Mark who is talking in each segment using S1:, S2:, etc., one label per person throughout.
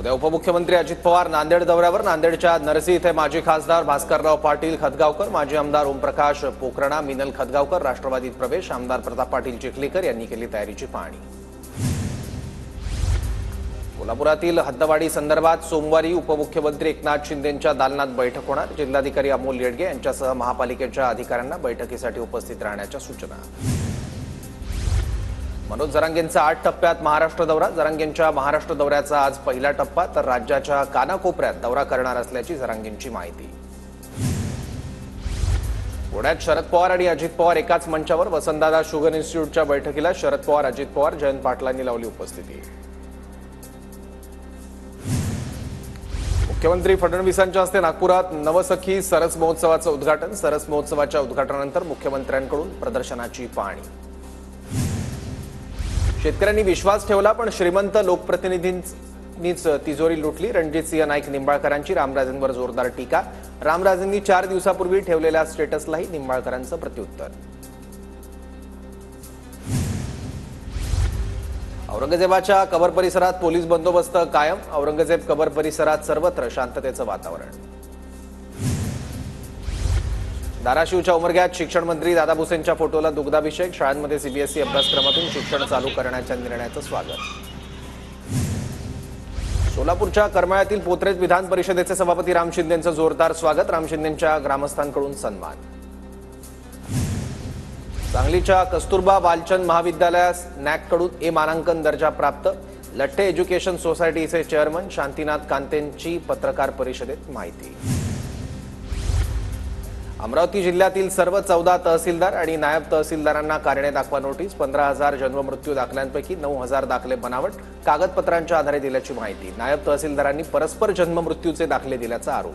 S1: उद्या उपमुख्यमंत्री अजित पवार नांदेड दौऱ्यावर। नांदेडच्या नरसी येथे माजी खासदार भास्करराव पाटील खतगावकर, माजी आमदार ओमप्रकाश पोखरणा, मिनल खतगावकर राष्ट्रवादीत प्रवेश, आमदार प्रताप पाटील चिखलीकर यांनी केली तयारीची पाहणी। कोल्हापुरातील हद्दवाढी संदर्भात सोमवारी उपमुख्यमंत्री एकनाथ शिंदेंच्या दालनात बैठक होणार। जिल्हाधिकारी अमोल येडगे यांच्यासह महापालिकेच्या अधिकाऱ्यांना बैठकीसाठी उपस्थित राहण्याच्या सूचना। मनोज जरांगेंचा 8 टप्प्यात महाराष्ट्र दौरा। जरांगेंच्या महाराष्ट्र दौऱ्याचा आज पहिला टप्पा, तर राज्याच्या कानाकोपऱ्यात दौरा करणार असल्याची जरांगेंची माहिती। पुण्यात शरद पवार आणि अजित पवार एकाच मंचावर। वसंतदादा शुगर इन्स्टिट्यूटच्या बैठकीला शरद पवार, अजित पवार, जयंत पाटलांनी लावली उपस्थिती। मुख्यमंत्री फडणवीसांच्या हस्ते नागपुरात नवसखी सरस महोत्सवाचं उद्घाटन। सरस महोत्सवाच्या उद्घाटनानंतर मुख्यमंत्र्यांकडून प्रदर्शनाची पाहणी। शेतकऱ्यांनी विश्वास ठेवला पण श्रीमंत लोकप्रतिनिधींनीच तिजोरी लुटली। रणजितसिंह नाईक निंबाळकरांची रामराजेंवर जोरदार टीका। रामराजेंनी 4 दिवसापूर्वी ठेवलेल्या स्टेटसलाही निंबाळकरांचं प्रत्युत्तर। औरंगजेबाच्या कबर परिसरात पोलीस बंदोबस्त कायम। औरंगजेब कबर परिसरात सर्वत्र शांततेचं वातावरण। धाराशिवच्या उमरग्यात शिक्षण मंत्री दादा भुसेंच्या फोटोला दुग्धाभिषेक। शाळांमध्ये सीबीएसई अभ्यासक्रमातून शिक्षण चालू करण्याच्या निर्णयाचं स्वागत। सोलापूरच्या करमाळ्यातील पोत्रेत विधान परिषदेचे सभापती राम शिंदेंचं जोरदार स्वागत। राम शिंदेंच्या ग्रामस्थांकडून सन्मान। सांगलीच्या कस्तुरबा बालचंद महाविद्यालयास नॅककडून ए मानांकन दर्जा प्राप्त। लठ्ठे एज्युकेशन सोसायटीचे चेअरमन शांतीनाथ कांतेंची पत्रकार परिषदेत माहिती। अमरावती जिल्ह्यातील सर्व 14 तहसीलदार आणि नायब तहसीलदारांना कारणे दाखवा नोटीस। 15,000 जन्ममृत्यू दाखल्यांपैकी 9,000 दाखले बनावट कागदपत्रांच्या आधारे दिल्याची माहिती। नायब तहसीलदारांनी परस्पर जन्ममृत्यूचे दाखले दिल्याचा आरोप।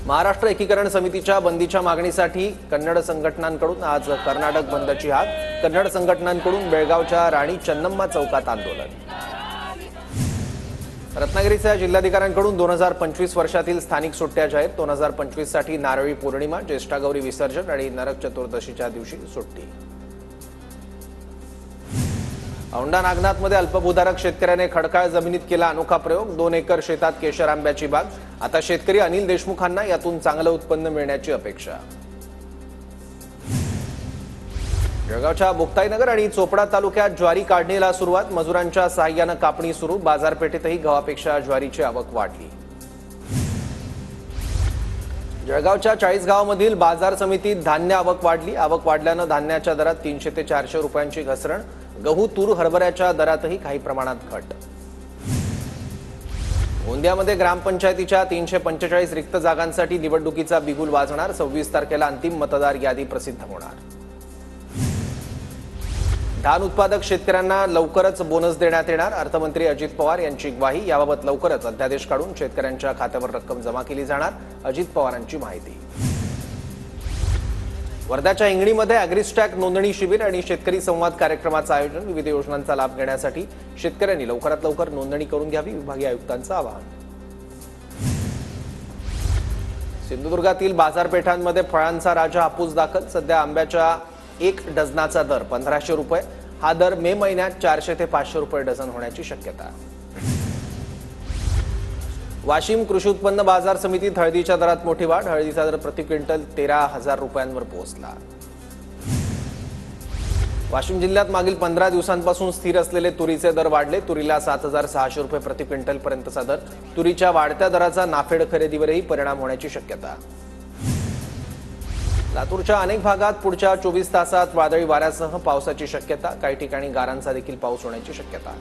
S1: महाराष्ट्र एकीकरण समितीच्या बंदीच्या मागणीसाठी कन्नड संघटनांकडून आज कर्नाटक बंदची हाक। कन्नड संघटनांकडून बेळगावच्या राणी चन्नम्मा चौकात आंदोलन। रत्नागिरीच्या जिल्हाधिकाऱ्यांकडून 2025 वर्षातील स्थानिक सुट्ट्या जाहीर। 2025 साठी नारळी पौर्णिमा, ज्येष्ठागौरी विसर्जन आणि नरक चतुर्दशीच्या दिवशी सुट्टी। औंढा नागनाथमध्ये अल्पभूधारक शेतकऱ्याने खडकाळ जमिनीत केला अनोखा प्रयोग। 2 एकर शेतात केशर आंब्याची बाग। आता शेतकरी अनिल देशमुखांना यातून चांगलं उत्पन्न मिळण्याची अपेक्षा। जळगावच्या मुक्ताईनगर आणि चोपडा तालुक्यात ज्वारी काढणीला सुरुवात। मजुरांच्या सहाय्यानं कापणी सुरू। बाजारपेठेतही गव्हापेक्षा ज्वारीची आवक वाढली। जळगावच्या 40 गावांमधील बाजार समितीत धान्य आवक वाढली। आवक वाढल्यानं धान्याच्या दरात 300 ते 400 रुपयांची घसरण। गहू, तूर, हरभऱ्याच्या दरातही काही प्रमाणात घट। गोंदियामध्ये ग्रामपंचायतीच्या 345 रिक्त जागांसाठी निवडणुकीचा बिगुल वाजणार। 26 तारखेला अंतिम मतदार यादी प्रसिद्ध होणार। धान उत्पादक शेतकऱ्यांना लवकरच बोनस देण्यात येणार। अर्थमंत्री अजित पवार यांची ग्वाही। याबाबत लवकरच अध्यादेश काढून शेतकऱ्यांच्या खात्यावर रक्कम जमा केली जाणार। अजित पवारांची माहिती। वर्ध्याच्या हिंगणीमध्ये अॅग्रिस्टॅक नोंदणी शिबिर आणि शेतकरी संवाद कार्यक्रमाचं आयोजन। विविध योजनांचा लाभ घेण्यासाठी शेतकऱ्यांनी लवकरात लवकर नोंदणी करून घ्यावी, विभागीय आयुक्तांचं आवाहन। सिंधुदुर्गातील बाजारपेठांमध्ये फळांचा राजा हापूस दाखल। सध्या आंब्याच्या 1 डझनाचा दर 1500 रुपये। हा दर मे महिन्यात 400 ते 500 रुपये डझन होण्याची शक्यता। वाशिम कृषी उत्पन्न बाजार समितीत हळदीच्या दरात मोठी वाढ। हळदीचा दर प्रति क्विंटल 13,000 रुपयांवर पोहोचला। वाशिम जिल्ह्यात मागील 15 दिवसांपासून स्थिर असलेले तुरीचे दर वाढले। तुरीला 7,600 रुपये प्रति क्विंटल पर्यंतचा दर। तुरीच्या वाढत्या दराचा नाफेड खरेदीवरही परिणाम होण्याची शक्यता। लातूरच्या अनेक भागात पुढच्या 24 तासात वादळी वाऱ्यासह पावसाची शक्यता। काही ठिकाणी गारांचा देखील पाऊस होण्याची शक्यता।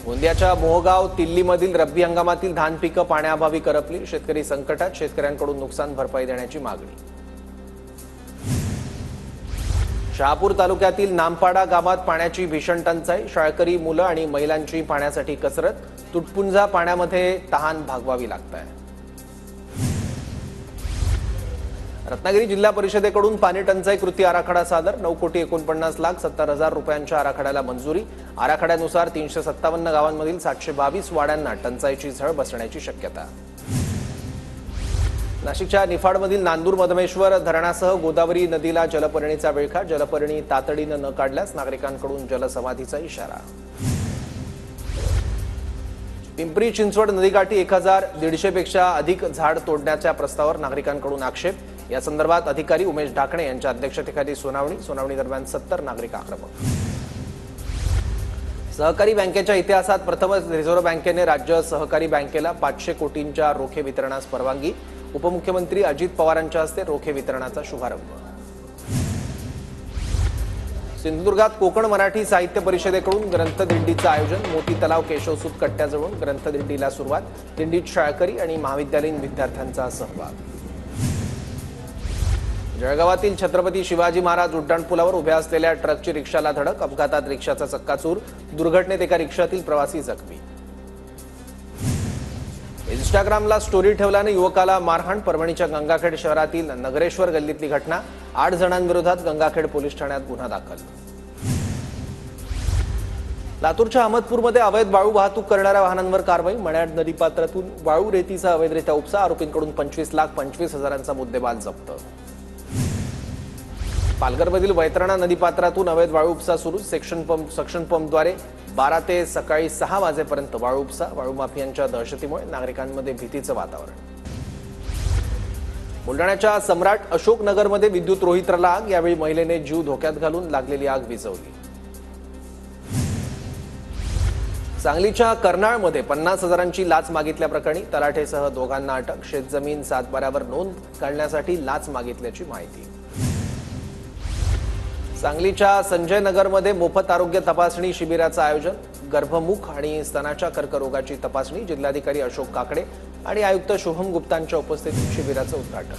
S1: गोंदियाच्या मोहगाव तिल्लीमधील रब्बी हंगामातील धान पिकं पाण्याअभावी करपली। शेतकरी संकटात, शेतकऱ्यांकडून नुकसान भरपाई देण्याची मागणी। शहापूर तालुक्यातील नामपाडा गावात पाण्याची भीषण टंचाई। शाळकरी मुलं आणि महिलांची पाण्यासाठी कसरत। तुटपुंजा पाण्यामध्ये तहान भागवावी लागते। रत्नागिरी जिल्हा परिषदेकडून पाणी टंचाई कृती आराखडा सादर। 9,49,70,000 रुपयांच्या आराखड्याला मंजुरी। आराखड्यानुसार 357 गावांमधील 722 वाड्यांना टंचाईची झळ बसण्याची शक्यता। नाशिकच्या निफाडमधील नांदूर मधमेश्वर धरणासह गोदावरी नदीला जलपर्णीचा विळखा. जलपर्णी तातडीने न काढल्यास नागरिकांकडून जलसमाधीचा इशारा. पिंपरी चिंचवड नदीकाठी 1150 पेक्षा अधिक झाड तोडण्याच्या प्रस्तावावर नागरिकांकडून आक्षेप. या संदर्भात अधिकारी उमेश ढाकणे यांच्या अध्यक्षतेखाली सुनावणी दरम्यान 70 नागरिक आक्रमक. सहकारी बँकेच्या इतिहासात प्रथमच रिझर्व्ह बँकेने राज्य सहकारी बँकेला 500 कोटींच्या रोखे वितरणास परवानगी. उपमुख्यमंत्री अजित पवारांच्या हस्ते रोखे वितरणाचा शुभारंभ. सिंधुदुर्गात कोकण मराठी साहित्य परिषदेकडून ग्रंथदिंडीचं आयोजन. मोती तलाव केशवसूत कट्ट्याजवळून ग्रंथदिंडीला सुरुवात. दिंडीत शाळकरी आणि महाविद्यालयीन विद्यार्थ्यांचा सहभाग. जळगावातील छत्रपती शिवाजी महाराज उड्डाणपुलावर उभ्या असलेल्या ट्रकची रिक्षाला धडक. अपघातात रिक्षाचा चक्काचूर. दुर्घटनेत एका रिक्षातील प्रवासी जखमी. इंस्टाग्रामला स्टोरी ठेवल्याने युवकाला मारहाण. परभणीच्या गंगाखेड शहरातील नगरेश्वर गल्लीतली घटना. 8 जणांविरोधात गंगाखेड पोलीस ठाण्यात गुन्हा दाखल. लातूरच्या अहमदपूरमध्ये अवैध वाळू वाहतूक करणाऱ्या वाहनांवर कारवाई. मण्याड नदीपात्रातून वाळू रेतीचा अवैधरित्या उपसा. आरोपींकडून 25,25,000चा मुद्देमाल जप्त. पालघरमधील वैतरणा नदीपात्रातून अवैध वाळू उपसा सुरू. सक्शन पंपद्वारे 12 ते सकाळी 6 वाजेपर्यंत वाळू उपसा. वाळू माफियांच्या दहशतीमुळे नागरिकांमध्ये भीतीचं वातावरण. बुलढाण्याच्या सम्राट अशोकनगरमध्ये विद्युत रोहित्राला आग. यावेळी महिलेने जीव धोक्यात घालून लागलेली आग विझवली. सांगलीच्या कर्नाळमध्ये 50,000ची लाच मागितल्याप्रकरणी तलाठेसह दोघांना अटक. शेतजमीन सातबाऱ्यावर नोंद काढण्यासाठी लाच मागितल्याची माहिती. सांगलीच्या संजय नगरमध्ये मोफत आरोग्य तपासणी शिबिराचं आयोजन. गर्भमुख आणि स्तनाच्या कर्करोगाची तपासणी. जिल्हाधिकारी अशोक काकडे आणि आयुक्त शुभम गुप्तांच्या उपस्थितीत शिबिराचं उद्घाटन.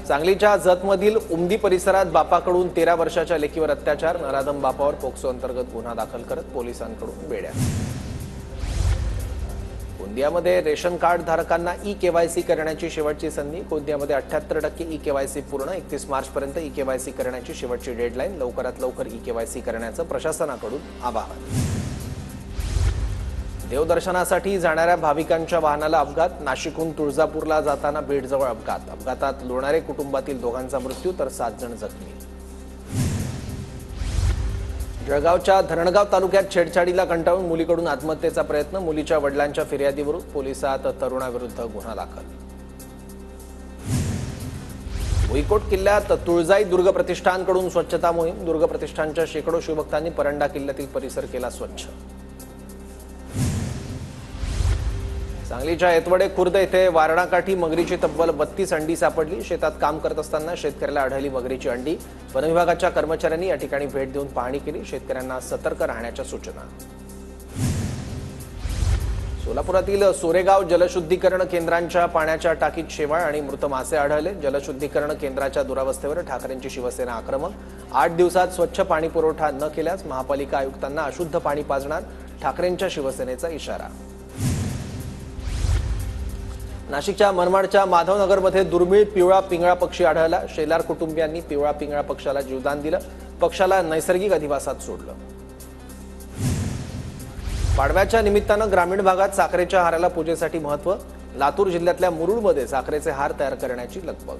S1: सांगलीच्या जतमधील उमदी परिसरात बापाकडून 13 वर्षाच्या लेकीवर अत्याचार. नराधम बापावर पोक्सो अंतर्गत गुन्हा दाखल करत पोलिसांकडून बेड्या. गोंदियामध्ये रेशन कार्ड धारकांना ई-केवायसी करण्याची शेवटची संधी. गोंदियामध्ये 78% ई-केवायसी पूर्ण. 31 मार्चपर्यंत ई-केवायसी करण्याची शेवटची डेडलाईन. लवकरात लवकर ई-केवायसी करण्याचं प्रशासनाकडून आवाहन. देवदर्शनासाठी जाणाऱ्या भाविकांच्या वाहनाला अपघात. नाशिकहून तुळजापूरला जाताना बीडजवळ अपघात. अपघातात लोणारे कुटुंबातील दोघांचा मृत्यू तर 7 जण जखमी. जळगावच्या धरणगाव तालुक्यात छेडछाडीला कंटाळून मुलीकडून आत्महत्येचा प्रयत्न. मुलीच्या वडिलांच्या फिर्यादीवरून पोलिसात तरुणाविरुद्ध गुन्हा दाखल. भुईकोट किल्ल्यात तुळजाई दुर्ग प्रतिष्ठानकडून स्वच्छता मोहीम. दुर्ग प्रतिष्ठानच्या शेकडो शिवभक्तांनी परंडा किल्ल्यातील परिसर केला स्वच्छ. सांगलीच्या येतवडे खुर्द येथे वारणाकाठी मगरीची तब्बल 32 अंडी सापडली. शेतात काम करत असताना शेतकऱ्याला आढळली मगरीची अंडी. वनविभागाच्या कर्मचाऱ्यांनी या ठिकाणी भेट देऊन पाहणी केली. शेतकऱ्यांना सतर्क राहण्याच्या सूचना. सोलापुरातील सोरेगाव जलशुद्धीकरण केंद्रांच्या पाण्याच्या टाकीत शेवाळ आणि मृत मासे आढळले. जलशुद्धीकरण केंद्राच्या दुरावस्थेवर ठाकरेंची शिवसेना आक्रमक. 8 दिवसात स्वच्छ पाणी पुरवठा न केल्यास महापालिका आयुक्तांना अशुद्ध पाणी पाजणार. ठाकरेंच्या शिवसेनेचा इशारा. नाशिकच्या मनमाडच्या माधवनगरमध्ये दुर्मिळ पिवळा पिंगळा पक्षी आढळला. शेलार कुटुंबियांनी पिवळा पिंगळा पक्षाला जीवदान दिलं. पक्षाला नैसर्गिक अधिवासात सोडलं. पाडव्याच्या निमित्तानं ग्रामीण भागात साखरेच्या हाराला पूजेसाठी महत्त्व. लातूर जिल्ह्यातल्या मुरुडमध्ये साखरेचे हार तयार करण्याची लगबग.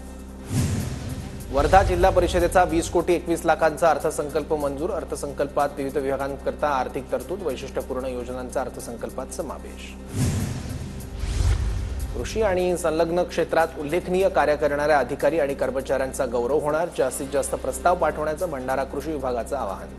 S1: वर्धा जिल्हा परिषदेचा 20 कोटी 21 लाखांचा अर्थसंकल्प मंजूर. अर्थसंकल्पात विविध विभागांकरता आर्थिक तरतूद. वैशिष्ट्यपूर्ण योजनांचा अर्थसंकल्पात समावेश. कृषी आणि संलग्न क्षेत्रात उल्लेखनीय कार्य करणाऱ्या अधिकारी आणि कर्मचाऱ्यांचा गौरव होणार. जास्तीत जास्त प्रस्ताव पाठवण्याचं भंडारा कृषी विभागाचं आवाहन.